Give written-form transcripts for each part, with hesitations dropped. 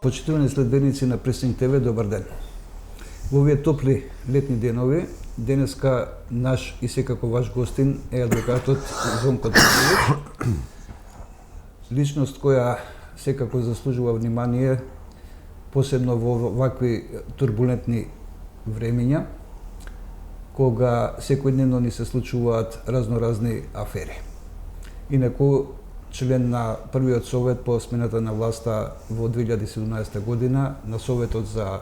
Почитувани следбеници на Пресинг ТВ, добар ден. Во овие топли летни денови, денеска наш и секако ваш гостин е адвокатот Звонко Тошевич, личност која секако заслужува внимание, посебно во вакви турбулентни времиња, кога секојдневно ни се случуваат разноразни афери. Инаку, член на првиот совет по смената на власта во 2017 година, на Советот за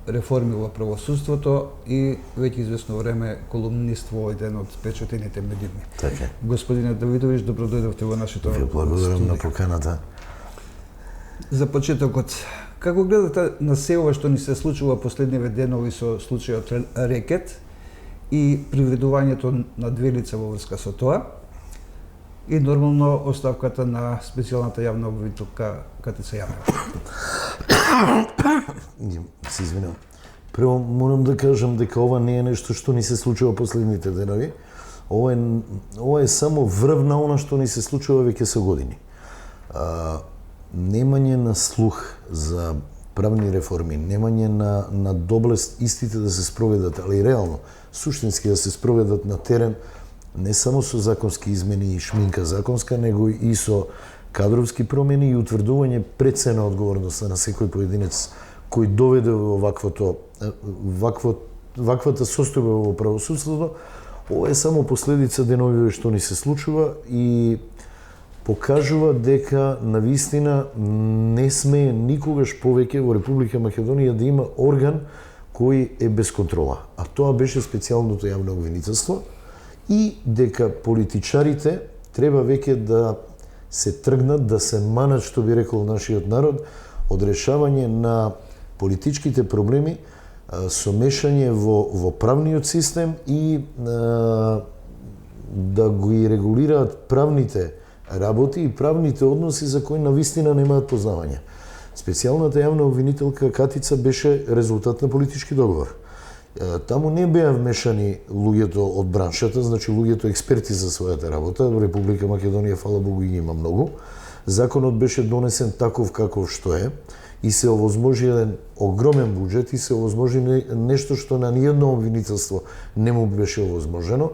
реформи во правосудството и веќе известно време колумнист во еден од печатените медиуми. Така. Господине Давидович, добро дојдовте во нашето Ви благодарам на поканата. За почетокот, како гледате на се ова што ни се случува последниве денови со случајот Рекет и приведувањето на две лица во врска со тоа, и нормално оставката на специјалната јавна обвинителка Катица Јанева? Се извинувам. Прво морам да кажам дека ова не е нешто што ни се случува последните денови. Ова е само врв на она што ни се случува веќе со години. Немање на слух за правни реформи, немање на доблест истите да се спроведат, али реално, суштински да се спроведат на терен, не само со законски измени и шминка законска, него и со кадровски промени и утврдување прецена одговорноста на секој поединец кој доведе во ваквата состојба во правосудството. Ова е само последица денови што ни се случува и покажува дека навистина не смее никогаш повеќе во Република Македонија да има орган кој е без контрола. А тоа беше специјалното јавно обвинителство и дека политичарите треба веќе да се тргнат, да се манат, што би рекол нашиот народ, од решавање на политичките проблеми со мешање во правниот систем и да ги регулираат правните работи и правните односи за кои навистина немаат познавање. Специјалната јавна обвинителка Катица беше резултат на политички договор. Таму не беа вмешани луѓето од браншата, значи луѓето експерти за својата работа. Во Република Македонија, фала Богу, ги има многу. Законот беше донесен таков каков што е и се овозможи еден огромен буџет и се овозможи нешто што на ниедно обвинителство не му беше овозможено.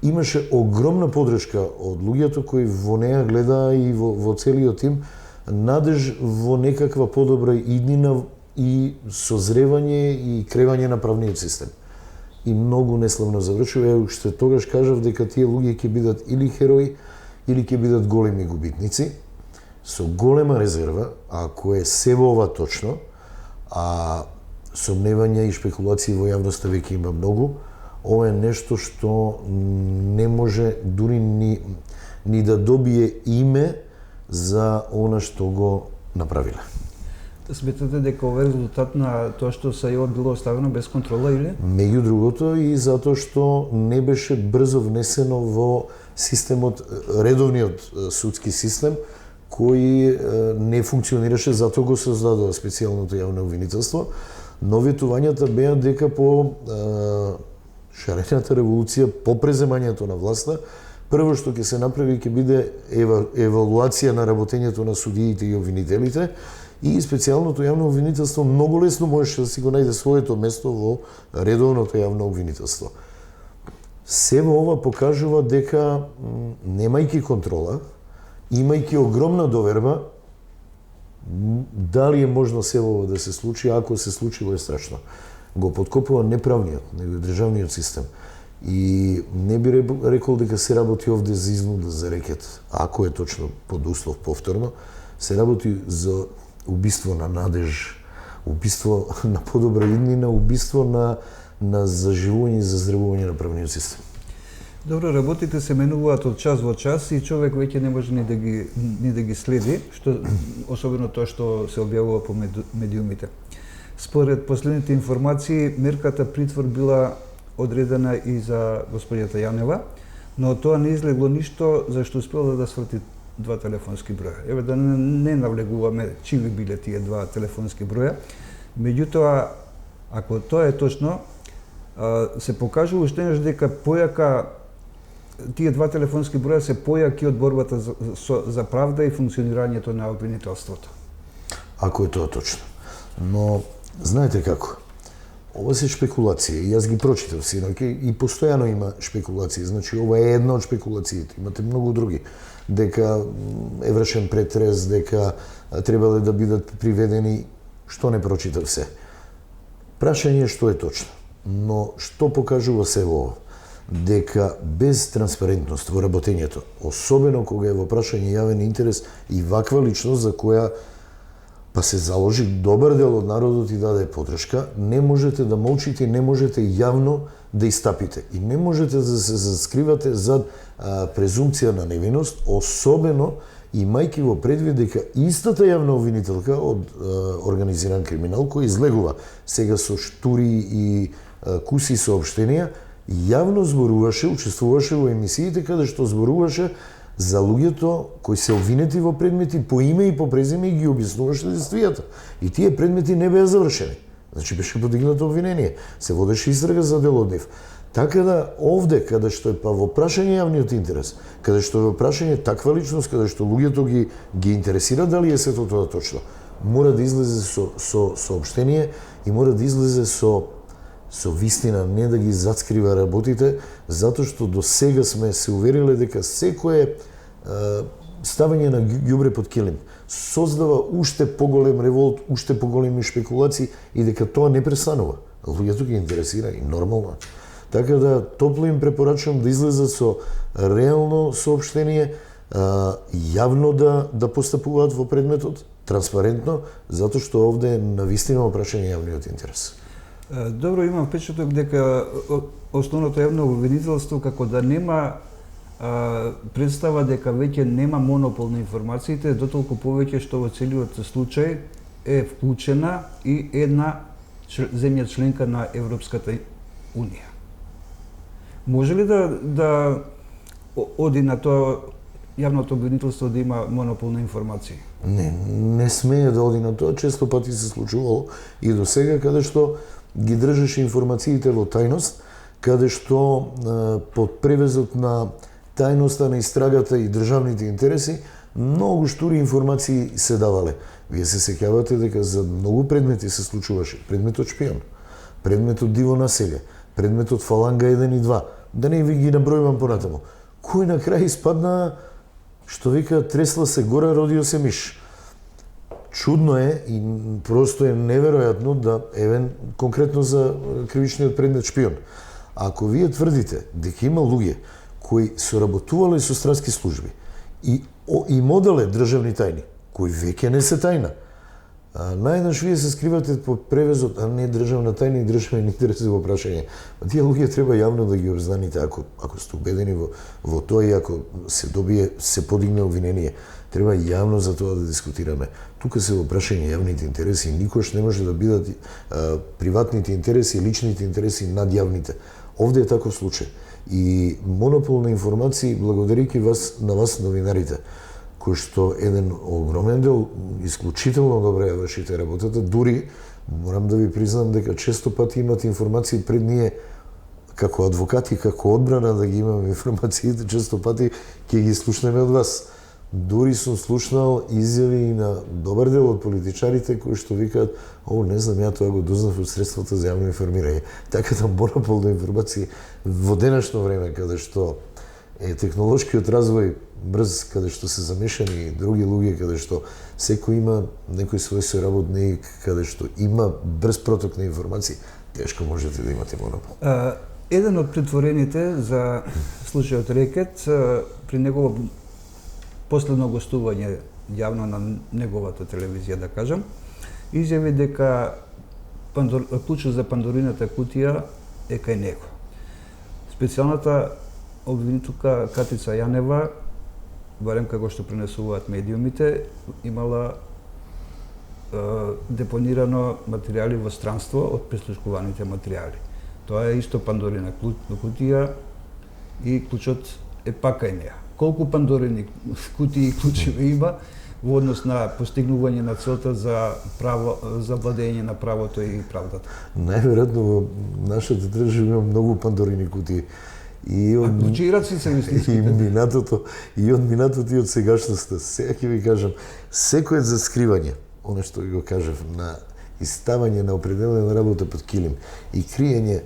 Имаше огромна подршка од луѓето кои во неа гледаа и во целиот тим надеж во некаква подобра иднина и созревање и кревање на правниот систем. И многу неславно завршува. Ја уште тогаш кажав дека тие луѓе ќе бидат или херои, или ќе бидат големи губитници, со голема резерва, ако е се во ова точно, а сомневања и шпекулации во јавноста веќе има многу, ова е нешто што не може дури ни да добие име за она што го направиле. Сметате дека ова е резултат на тоа што САЈО било оставено без контрола или? Меѓу другото и затоа што не беше брзо внесено во системот, редовниот судски систем, кој не функционираше, затоа го создадува специјалното јавно обвинителство. Но ветувањата беа дека по шарената револуција, по преземањето на власта, прво што ќе се направи ќе биде евалуација на работењето на судиите и обвинителите, и специјалното јавно обвинителство многу лесно можеше да си го најде своето место во редовното јавно обвинителство. Се во ова покажува дека немајќи контрола, имајќи огромна доверба, дали е можно се во ова да се случи, ако се случило е страшно. Го подкопува не правниот, него и државниот систем. И не би рекол дека се работи овде за изнуда за рекет, ако е точно под услов повторно, се работи за убиство на надеж, убиство на подобра иднина, убиство на заживување и заздравување на правниот систем. Добро, работите се менуваат од час во час и човек веќе не може ни да ги следи, особено тоа што се објавува по медиумите. Според последните информации, мерката притвор била одредена и за господијата Јанева, но тоа не излегло ништо за што успела да сврти два телефонски броја. Еве да не навлегуваме чиви биле тие два телефонски броја. Меѓутоа, ако тоа е точно, се покажува уште еднаш дека појака тие два телефонски броја се појаки од борбата за правда и функционирањето на обвинителството. ако е тоа точно. Но, знаете како, ова се шпекулации, и јас ги прочитав синоќ, и постојано има шпекулации, значи ова е една од шпекулациите, имате многу други, дека е вршен претрез, дека требале да бидат приведени, што не прочитав се. Прашање е што е точно, но што покажува се во ова? Дека без транспарентност во работењето, особено кога е во прашање јавен интерес и ваква личност за која па се заложи добар дел од народот и даде подршка, не можете да молчите, не можете јавно да истапите и не можете да се заскривате зад презумпција на невиност, особено имајќи во предвид дека истата јавна обвинителка од организиран криминал кој излегува сега со штури и куси соопштенија, јавно зборуваше, учествуваше во емисиите каде што зборуваше за луѓето кои се обвинети во предмети по име и по презиме и ги објаснуваше действијата. И тие предмети не беа завршени. Значи беше подигнато обвинение, се водеше истрага за дел од нив. Така да овде, каде што е па во прашање јавниот интерес, каде што е во прашање таква личност, каде што луѓето ги интересира дали е сето тоа точно, мора да излезе со соопштение и мора да излезе со вистина, не да ги зацкрива работите, затоа што до сега сме се увериле дека секое ставање на ѓубре под килим создава уште поголем револт, уште поголеми шпекулации и дека тоа не престанува. Луѓето ги интересира и нормално. Така да топло им препорачувам да излезат со реално соопштение, јавно да постапуваат во предметот, транспарентно, затоа што овде е навистина прашање јавниот интерес. Добро, имам впечаток дека основното јавно обвинителство како да нема представа дека веќе нема монопол на информациите, дотолку повеќе што во целиот случај е вклучена и една земја членка на Европската Унија. Може ли да оди на тоа јавното обвинителство да има монопол на информации? Не смее да оди на тоа, често пати се случувало и до сега, каде што ги држеше информациите во тајност, каде што под превезот на тајноста на истрагата и државните интереси, многу штури информации се давале. Вие се сеќавате дека за многу предмети се случуваше. Предметот шпион, предметот диво населје, предметот фаланга 1 и 2, да не ви ги набројувам понатаму. Кој на крај испадна, што вика, тресла се гора, родио се миш. Чудно е и просто е неверојатно да, конкретно за кривичниот предмет шпион. Ако вие тврдите дека има луѓе кои соработувале со странски служби и моделе државни тајни, кои веќе не се тајна, најднаш вие се скривате под превезот, а не државна тајна и државен интерес во прашање. Тие луѓе треба јавно да ги обзнаните ако сте убедени во тоа и ако се подигне обвинение. Треба јавно за тоа да дискутираме. Тука се во прашање јавните интереси и никош не може да бидат приватните интереси и личните интереси над јавните. Овде е таков случај. И монопол на информации, благодарики на вас новинарите, кој што еден огромен дел исклучително добре ја вршите работата, дури морам да ви признам дека често пати имате информации пред ние како адвокати, како одбрана да ги имаме информациите, често пати ќе ги слушнеме од вас. Дури сум слушнал изјави и на добар дел од политичарите кои што викаат: "О, не знам, ја тоа го дознав од средствата за јавно информирање." Така да монопол на информации во денешно време, каде што е технолошкиот развој брз, каде што се замешани и други луѓе, каде што секој има некој свој соработник, каде што има брз проток на информации, тешко можете да имате монопол. Еден од притворените за случајот Рекет, при негово последно гостување јавно на неговата телевизија, да кажам, изјави дека клучот за Пандорината кутија е кај него. Специјалната обвинителка Катица Јанева, барем како што пренесуваат медиумите, имала депонирано материјали во странство од прислушкуваните материјали. Тоа е исто Пандорина кутија и клучот е пак кај неа. Колку Пандорини кутии и клучеви има во однос на постигнување на целта за владење на правото и правдата? Најверојатно во нашата држава има многу Пандорини кутии. Клучи и раци се мислите? И од минатото и од сегашноста. Сега ќе ви кажам, секое за скривање оно што го кажав, на иставање на определена работа под килим и криење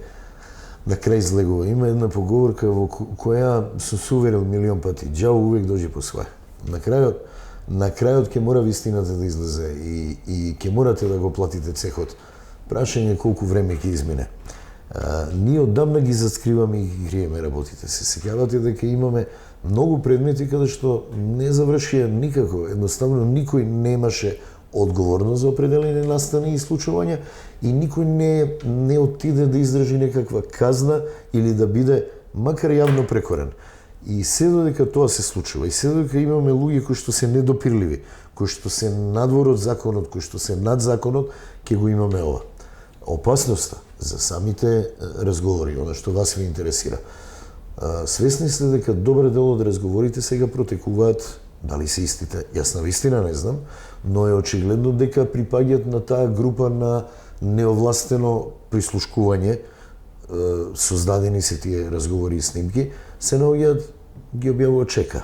на крај злегува. Има една поговорка во која сум се уверил милион пати, џаво увек дојде по своја. На крајот ќе мора вистината да излезе и ќе морате да го платите цехот. Прашање колку време ќе измине. Ние оддавна ги заскриваме и ги криеме работите. Се сеќавате дека имаме многу предмети каде што не завршија никако. Едноставно никој немаше одговорност за определени настани и случувања и никој не отиде да издржи некаква казна или да биде макар јавно прекорен. И се додека тоа се случува, и се додека имаме луѓе кои што се недопирливи, кои што се надвор од законот, кои што се над законот, ќе го имаме ова. Опасноста за самите разговори, она што вас ви интересира. Свесни сте дека добар дел од разговорите сега протекуваат, дали се истите, јас на вистина не знам, но е очигледно дека припаѓаат на таа група на неовластено прислушкување, создадени се тие разговори и снимки, се наоѓаат, ги објавува чека.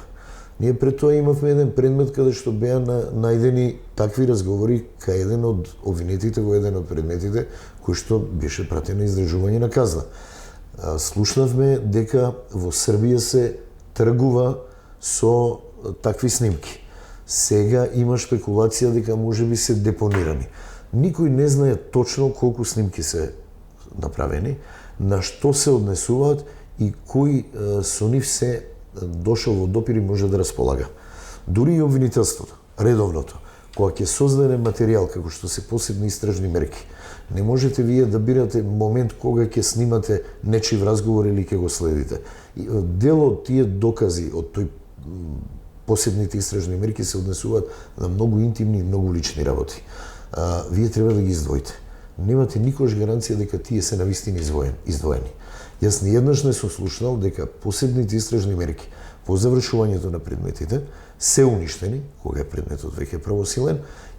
Ние пред тоа имавме еден предмет каде што беа најдени такви разговори кај еден од обвинетите во еден од предметите кој што беше пратен на издржување на казна. Слушнавме дека во Србија се тргува со такви снимки. Сега има шпекулација дека можеби се депонирани. Никој не знае точно колку снимки се направени, на што се однесуваат и кој со нив се дошол во допир и може да располага. Дури и обвинителството, редовното, кога ќе создаде материјал како што се посебни истражни мерки, не можете вие да бирате момент кога ќе снимате нечив разговор или ќе го следите. Дел од тие докази од тој посебните истражни мерки се однесуваат на многу интимни и многу лични работи. Вие треба да ги издвоите. Немате никош гаранција дека тие се навистина издвоени. Јас нееднаш не сум слушнал дека посебните истражни мерки по завршувањето на предметите се уништени, кога предметот веќе е правосилен,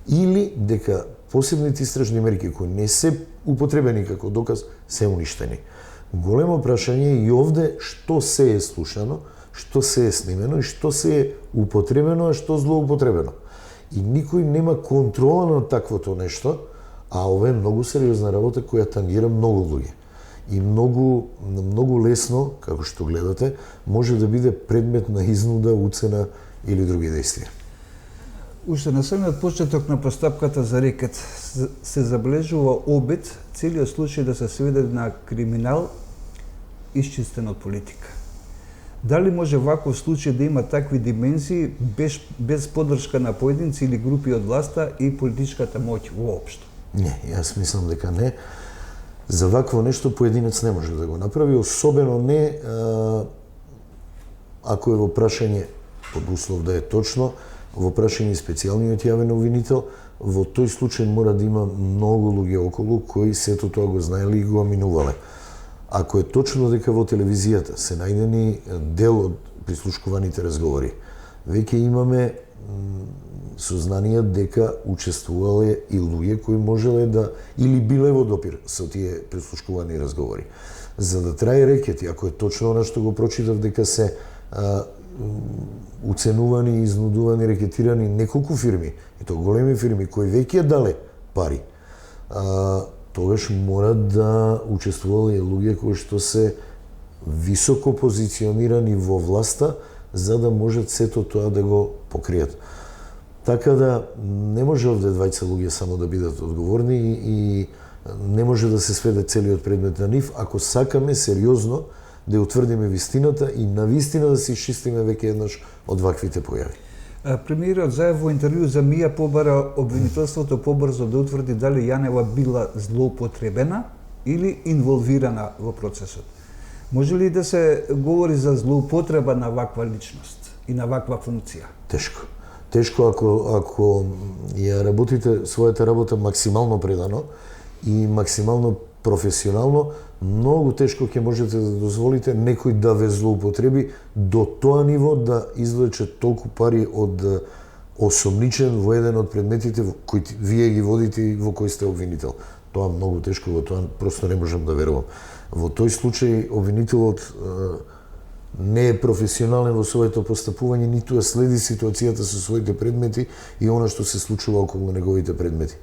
или дека посебните истражни мерки кои не се употребени како доказ се уништени. Големо прашање е и овде што се е слушано, што се е снимено и што се е употребено, а што злоупотребено. И никој нема контрола на таквото нешто, а ова е многу сериозна работа која тангира многу луѓе. И многу лесно, како што гледате, може да биде предмет на изнуда, уцена или други действија. Уште на самиот почеток на постапката за рекет се забележува обид целиот случај да се сведе на криминал исчистен од политика. Дали може ваков случај да има такви димензии без поддршка на поединци или групи од власта и политичката моќ воопшто? Не, јас мислам дека не. За вакво нешто поединец не може да го направи, особено не ако е во прашање, под услов да е точно, во прашање специјалниот јавен обвинител, во тој случај мора да има многу луѓе околу кои сето тоа го знаеле и го аминувале. Ако е точно дека во телевизијата се најдени дел од прислушкуваните разговори, веќе имаме сознанија дека учествувале и луѓе кои можеле да или биле во допир со тие прислушкувани разговори. За да трае рекет, и ако е точно она што го прочитав дека се уценувани, изнудувани, рекетирани неколку фирми, и то големи фирми кои веќе дале пари, тогаш мора да учествувале и луѓе кои што се високо позиционирани во власта, за да можат сето тоа да го покријат. Така да не може овде двајца луѓе само да бидат одговорни и не може да се сведе целиот предмет на нив, ако сакаме сериозно да ја утврдиме вистината и на вистина да се исчистиме веќе еднаш од ваквите појави. Премиерот Заев во интервју за МИА побара обвинителството побрзо да утврди дали Јанева била злоупотребена или инволвирана во процесот. Може ли да се говори за злоупотреба на ваква личност и на ваква функција? Тешко. Тешко ако ја работите својата работа максимално предано и максимално професионално, многу тешко ќе можете да дозволите некој да ве злоупотреби до тоа ниво да извлече толку пари од осомничен во еден од предметите кои вие ги водите и во кој сте обвинител. Тоа многу тешко, во тоа просто не можам да верувам. Во тој случај обвинителот не е професионален во своето постапување, ниту ја следи ситуацијата со своите предмети и она што се случува околу неговите предмети.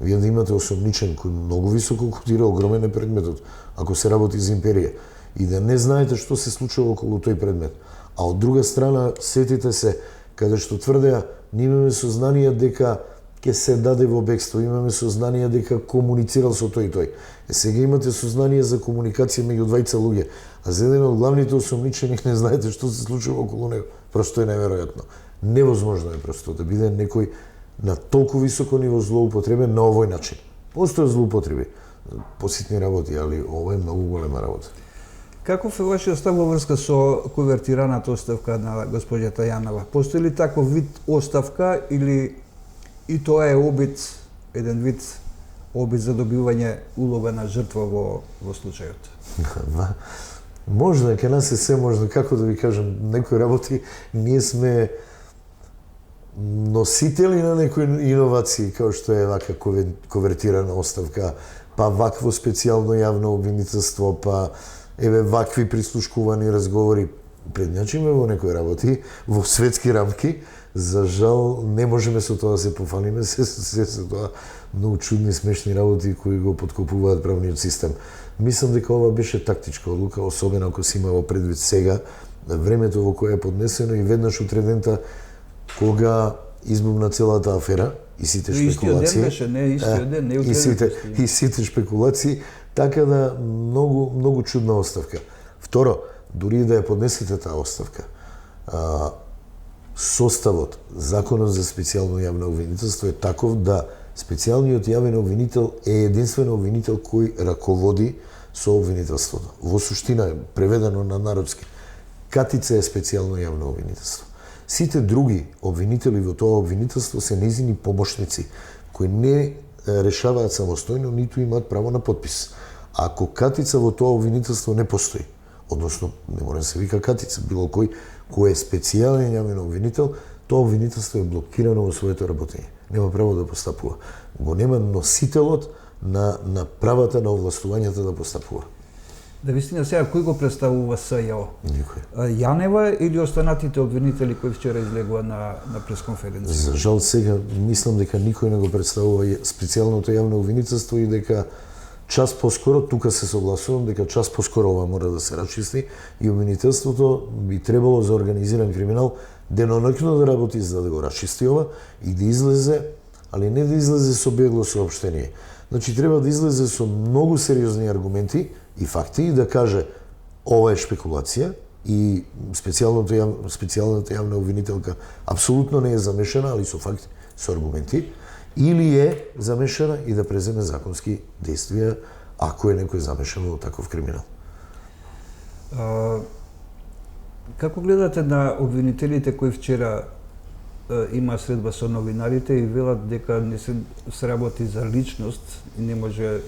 Вие да имате осомничен кој многу високо котира, огромен е предметот, ако се работи за империја, и да не знаете што се случува околу тој предмет. А од друга страна, сетите се, каде што тврдеа, ние имаме сознание дека ќе се даде во бегство, имаме сознание дека комуницирал со тој и тој. Сега имате сознание за комуникација меѓу двајца луѓе, а за еден од главните осомничени не знаете што се случува околу него. Просто е неверојатно. Невозможно е просто да биде некој на толку високо ниво злоупотребен на овој начин. Постојат злоупотреби, поситни работи, али ова е многу голема работа. Каков е вашиот став во врска со кувертираната оставка на госпоѓата Јанова? Постои ли таков вид оставка или и тоа е обид, еден вид обид за добивање улога на жртва во случајот? Можно, ке нас е се можно, како да ви кажам, некои работи, ние сме носители на некои иновации, како што е вака кувертирана оставка, па вакво специјално јавно обвинителство, па еве вакви прислушкувани разговори. Предњачиме во некои работи, во светски рамки, за жал не можеме со тоа да се пофалиме, се со тоа многу чудни, смешни работи кои го подкопуваат правниот систем. Мислам дека ова беше тактичка одлука, особено ако се има во предвид сега, времето во кое е поднесено и веднаш утредента кога избумна целата афера и сите шпекулации. Истиот ден беше, не истиот ден, не утредента. И сите шпекулации, така да многу чудна оставка. Второ, дури да ја поднесете таа оставка, составот, законот за специјално јавно обвинителство е таков да специјалниот јавен обвинител е единствен обвинител кој раководи со обвинителството. Во суштина, преведено на народски, катица е специјално јавно обвинителство. Сите други обвинители во тоа обвинителство се нејзини помошници, кои не решаваат самостојно, ниту имаат право на подпис. А ако катица во тоа обвинителство не постои, односно, не мора да се вика катица, било кој е специјален јавен обвинител, тоа обвинителство е блокирано во своето работење. Нема право да постапува. Го нема носителот на правата на овластувањето да постапува. Да вистина сега, кој го представува СЈО? Никој. Јанева или останатите обвинители кои вчера излегува на пресконференција? За жал сега мислам дека никој не го представува специјалното јавно обвинителство и дека час поскоро, тука се согласувам, дека час поскоро ова мора да се расчисти и обвинителството би требало за организиран криминал деноноќно да работи за да го расчисти ова и да излезе, али не да излезе со бегло соопштение. Значи треба да излезе со многу сериозни аргументи и факти и да каже ова е шпекулација и специјалната јавна обвинителка апсолутно не е замешана, али со факти, со аргументи, или е замешана и да преземе законски действија ако е некој замешан во таков криминал. Како гледате на обвинителите кои вчера има средба со новинарите и велат дека не се сработи за личност и не може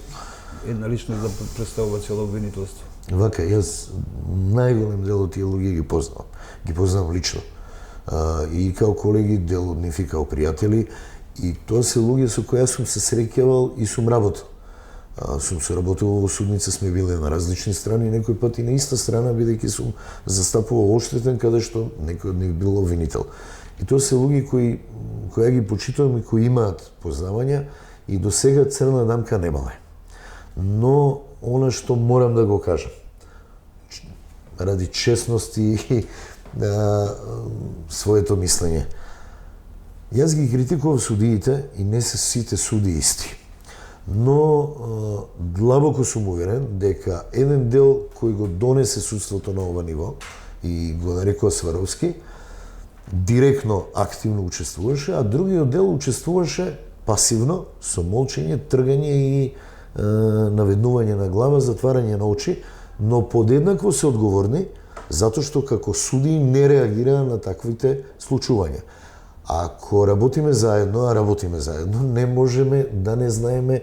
една личност да представува цело обвинителство? Вака, јас најголем дел од тие луѓе ги познавам. Ги познавам лично. И као колеги, дел од нив и као пријатели. И тоа се луѓе со кои сум се среќавал и сум работел. Сум се работувал во судница, сме биле на различни страни, некој пат и на иста страна, бидејќи сум застапувал оштетен каде што некој од нив бил обвинител. И тоа се луѓе кои ги почитувам и кои имаат познавања и до сега црна дамка немале. Но она што морам да го кажам, ради честност и своето мислење, јас ги критикував судиите и не се сите суди исти. Но длабоко сум уверен дека еден дел кој го донесе судството на ова ниво и го нарекува Сваровски, директно активно учествуваше, а другиот дел учествуваше пасивно, со молчење, тргање и наведнување на глава, затварање на очи, но подеднакво се одговорни, затоа што како суди не реагираа на таквите случувања. Ако работиме заедно, не можеме да не знаеме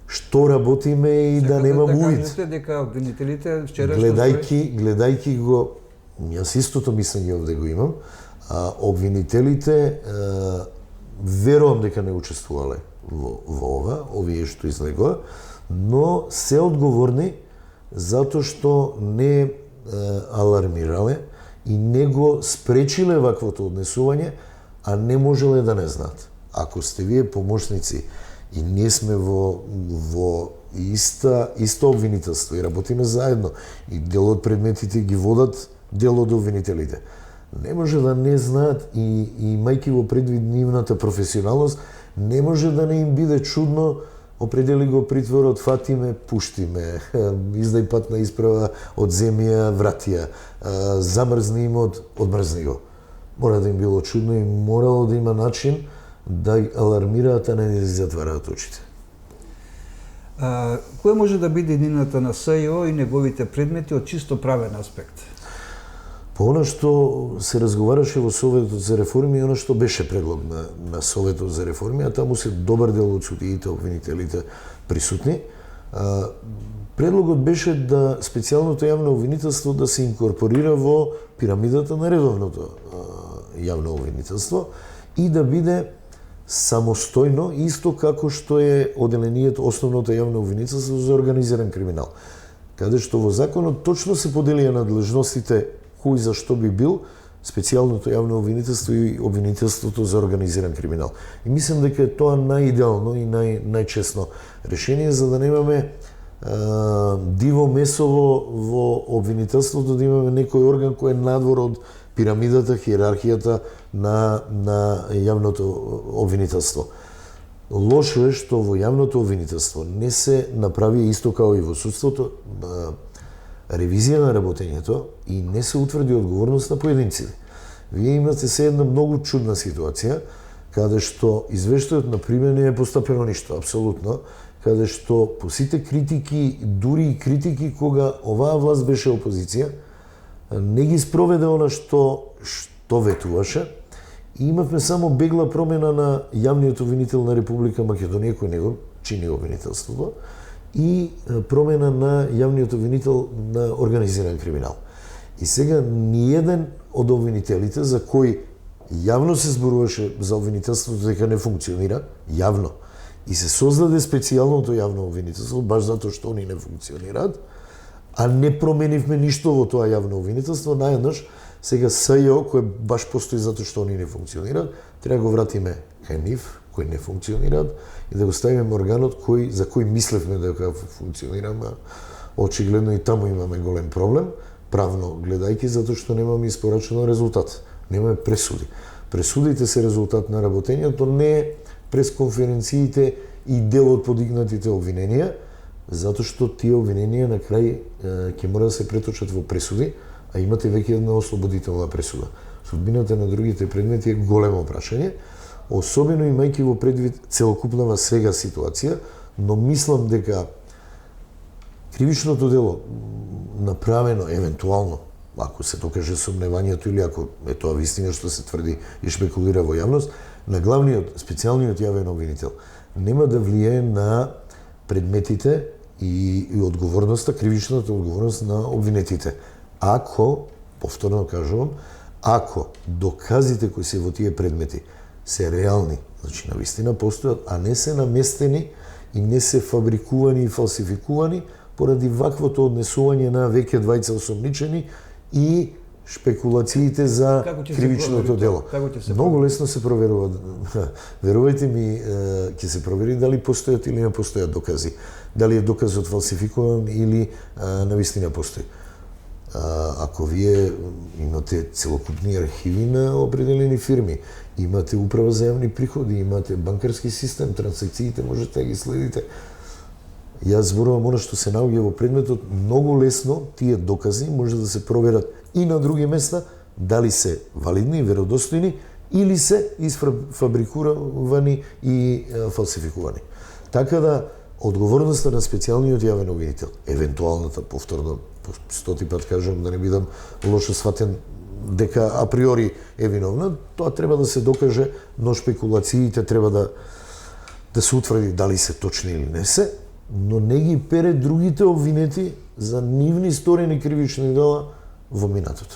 што работиме и да немаме увид. Кажете дека обвинителите вчера гледајќи го, јас истото мислење овде го имам, обвинителите верувам дека не учествувале во ова, овие што излегоа, но се одговорни затоа што не алармирале и не го спречиле ваквото однесување, а не можеле да не знаат. Ако сте вие помошници и ние сме во исто обвинителство и работиме заедно и дел од предметите ги водат дел од обвинителите, не може да не знаат и имајќи во предвид нивната професионалност, не може да не им биде чудно определи го притворот, фати ме, пушти ме, издај патна исправа, одземи ја, врати ја, замрзни имот, одмрзни го. Мора да им било чудно и морало да има начин да алармираат, а не да затвараат очите. Која може да биде иднината на СЈО и неговите предмети од чисто правен аспект? По она што се разговараше во Советот за реформи и она што беше предлог на Советот за реформи, а таму се добар дел од судиите, обвинителите присутни, предлогот беше да специјалното јавно обвинителство да се инкорпорира во пирамидата на редовното јавно обвинителство и да биде самостојно, исто како што е оделението основното јавно обвинителство за организиран криминал. Каде што во законот точно се поделија надлежностите кој за што би бил специјалното јавно обвинителство и обвинителството за организиран криминал. И мислам дека е тоа најидеално и најчестно решение, за да немаме диво месо во обвинителството, да имаме некој орган кој е надвор од пирамидата, хиерархијата на јавното обвинителство. Лошо е што во јавното обвинителство не се направи исто како и во судството ревизија на работењето и не се утврди одговорност на поединците. Вие имате се една многу чудна ситуација, каде што извештајот на пример не е постапено ништо, апсолутно, каде што по сите критики, дури и критики кога оваа власт беше опозиција, не ги спроведе она што ветуваше, и имавме само бегла промена на јавниот обвинител на Република Македонија, кој не го чини обвинителството, и промена на јавниот обвинител на организиран криминал. И сега ниеден од обвинителите за кој јавно се зборуваше за обвинителството дека не функционира, јавно, и се создаде специјалното јавно обвинителство, баш затоа што они не функционираат, а не променивме ништо во тоа јавно обвинителство, наеднаш сега СЈО, кој баш постои затоа што они не функционираат, треба го вратиме кај нив, кои не функционираат, и да го ставиме органот за кој мислевме дека функционира, очигледно и таму имаме голем проблем, правно гледајќи, затоа што немаме испорачено резултат, немаме пресуди. Пресудите се резултат на работењето, не през конференциите и дел од подигнатите обвиненија, затоа што тие обвиненија на крај ќе мора да се преточат во пресуди, а имате веќе една ослободителна пресуда. Судбината на другите предмети е големо прашање, особено имајќи во предвид целокупнава сега ситуација, но мислам дека кривичното дело направено евентуално, ако се докаже сомневањето или ако е тоа вистина што се тврди и шпекулира во јавност, на главниот, специјалниот јавен обвинител нема да влијае на предметите и одговорноста, кривичната одговорност на обвинетите. Ако, повторно кажувам, ако доказите кои се во тие предмети се реални, значи навистина постојат, а не се наместени и не се фабрикувани и фалсификувани поради ваквото однесување на веќе двајца осомничени и шпекулациите за кривичното дело. Многу лесно се проверува. Верувајте ми, ќе се провери дали постојат или не постојат докази. Дали е доказот фалсификуван или навистина постои. Ако вие имате целокупни архиви на определени фирми, имате управа за јавни приходи, имате банкарски систем, трансакциите можете да ги следите. Јас зборувам она што се наоѓа во предметот, многу лесно тие докази може да се проверат и на други места, дали се валидни, веродостојни, или се изфабрикувани и фалсификувани. Така да, одговорноста на специјалниот јавен обвинител, евентуалната, повторно, стоти пат кажам да не бидам лошо сватен дека априори е виновна, тоа треба да се докаже, но шпекулациите треба да се утврди дали се точни или не се, но не ги пере другите обвинети за нивни сторени кривични дела во минатото.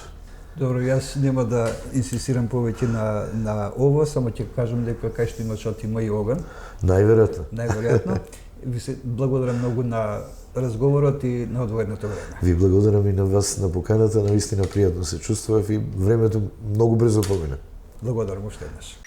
Добро, јас нема да инсистирам повеќе на ова, само ќе кажам дека кај што има шот има и оган. Најверојатно. Најверојатно. Ви се благодарам многу на разговорот и на одвоеното време. Ви благодарам и на вас на поканата, навистина пријатно се чувствував и времето многу брзо помина. Благодарам уште еднаш.